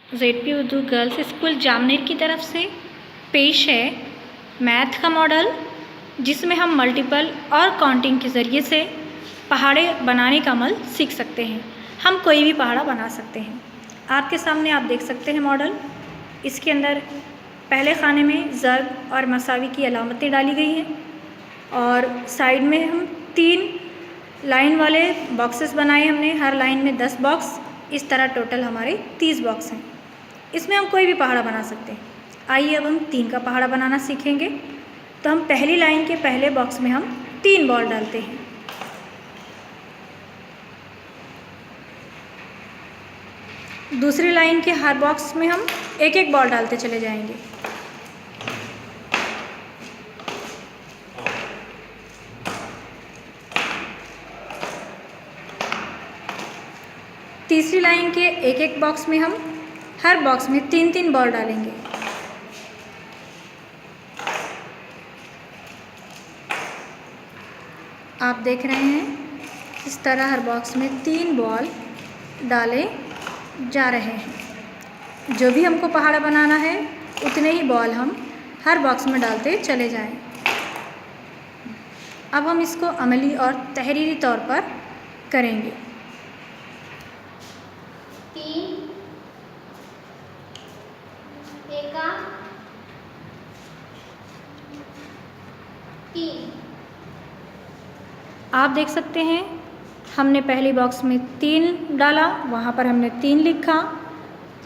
ZP Urdu girls school Jamner की तरफ से पेश है मैथ का मॉडल, जिसमें हम मल्टीपल और काउंटिंग के ज़रिए से पहाड़े बनाने का अमल सीख सकते हैं। हम कोई भी पहाड़ा बना सकते हैं। आपके सामने आप देख सकते हैं मॉडल। इसके अंदर पहले खाने में ज़र्ब और मसावी की अलामतें डाली गई हैं और साइड में हम 3 लाइन वाले बॉक्सेस बनाए हमने, हर लाइन में 10 बॉक्स। इस तरह टोटल हमारे 30 बॉक्स हैं। इसमें हम कोई भी पहाड़ा बना सकते हैं। आइए अब हम 3 का पहाड़ा बनाना सीखेंगे। तो हम पहली लाइन के पहले बॉक्स में हम 3 बॉल डालते हैं। दूसरी लाइन के हर बॉक्स में हम एक एक बॉल डालते चले जाएंगे। तीसरी लाइन के एक एक बॉक्स में हम हर बॉक्स में 3-3 बॉल डालेंगे। आप देख रहे हैं इस तरह हर बॉक्स में 3 बॉल डाले जा रहे हैं। जो भी हमको पहाड़ा बनाना है उतने ही बॉल हम हर बॉक्स में डालते चले जाएं। अब हम इसको अमली और तहरीरी तौर पर करेंगे। 3 एका 3। आप देख सकते हैं हमने पहली बॉक्स में 3 डाला, वहाँ पर हमने 3 लिखा।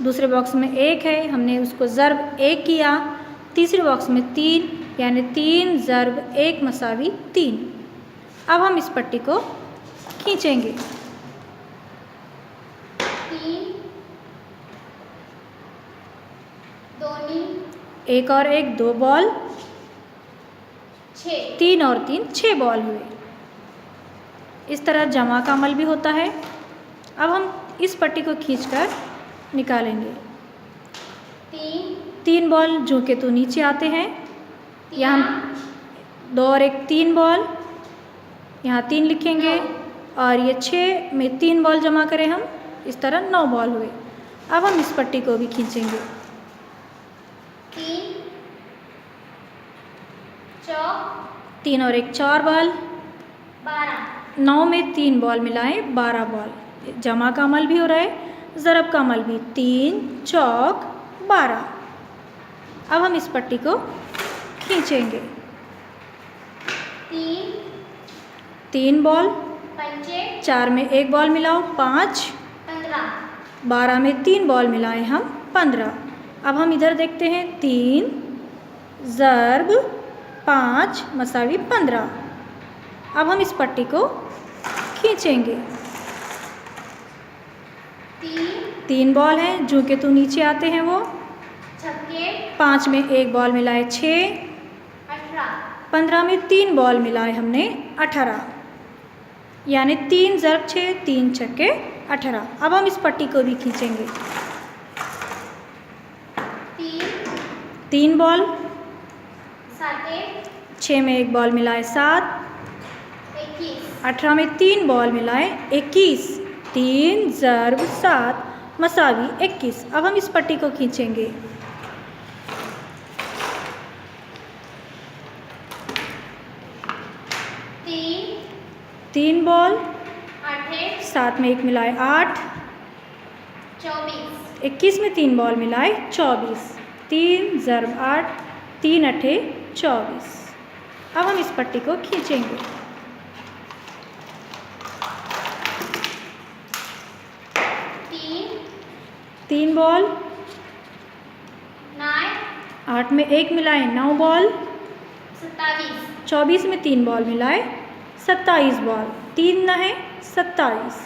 दूसरे बॉक्स में 1 है, हमने उसको ज़र्ब 1 किया। तीसरे बॉक्स में 3 यानी 3 ज़र्ब 1 मसावी 3। अब हम इस पट्टी को खींचेंगे। 3 2 1 और 1 2 बॉल, 6 3 और 3 6 बॉल हुए। इस तरह जमा का अमल भी होता है। अब हम इस पट्टी को खींचकर निकालेंगे। 3 बॉल जो के तो नीचे आते हैं। यहाँ 2 और 1 3 बॉल, यहाँ 3 लिखेंगे और ये 6 में 3 बॉल जमा करें हम, इस तरह 9 बॉल हुए। अब हम इस पट्टी को भी खींचेंगे। 3 4 3 और 1 4 बॉल, 12 9 में 3 बॉल मिलाएं 12 बॉल। जमा का अमल भी हो रहा है, ज़रब का अमल भी। 3 चौक 12। अब हम इस पट्टी को खींचेंगे। 3 बॉल, 4 में 1 बॉल मिलाओ 5, 12 में 3 बॉल मिलाएं हम 15। अब हम इधर देखते हैं 3 ज़र्ब 5 मसावी 15। अब हम इस पट्टी को खींचेंगे। 3 बॉल हैं जो के तो नीचे आते हैं वो। 5 में 1 बॉल मिलाए 6, 15 में 3 बॉल मिलाए हमने 18, यानी 3 ज़र्ब 6 3 छक्के 18। अब हम इस पट्टी को भी खींचेंगे। 3 बॉल, 6 में 1 बॉल मिलाए 7, 18 में 3 बॉल मिलाए 21, 3 ज़र्ब 7 मसावी 21। अब हम इस पट्टी को खींचेंगे। 3 बॉल, 7 में 1 मिलाए 8, 21 में 3 बॉल मिलाए 24, 3 ज़र्ब 8 3 अठे 24। अब हम इस पट्टी को खींचेंगे। 3 बॉल, 8 में 1 मिलाए 9 बॉल, 24 में 3 बॉल मिलाए 27 बॉल, 3 न है 27।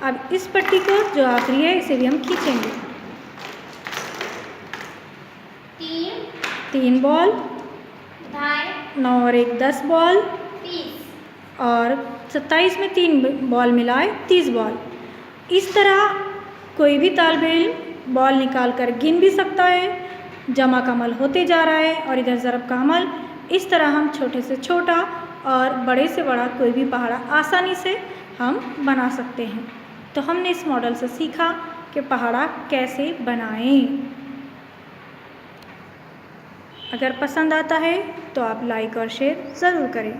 अब इस पट्टी को जो आखिरी है इसे भी हम खींचेंगे। 3 बॉल, 9 और 1 10 बॉल और 27 में 3 बॉल मिलाए 30 बॉल। इस तरह कोई भी तालिबे इल्म बॉल निकाल कर गिन भी सकता है। जमा का अमल होते जा रहा है और इधर ज़रब का अमल। इस तरह हम छोटे से छोटा और बड़े से बड़ा कोई भी पहाड़ा आसानी से हम बना सकते हैं। तो हमने इस मॉडल से सीखा कि पहाड़ा कैसे बनाएं। अगर पसंद आता है तो आप लाइक और शेयर ज़रूर करें।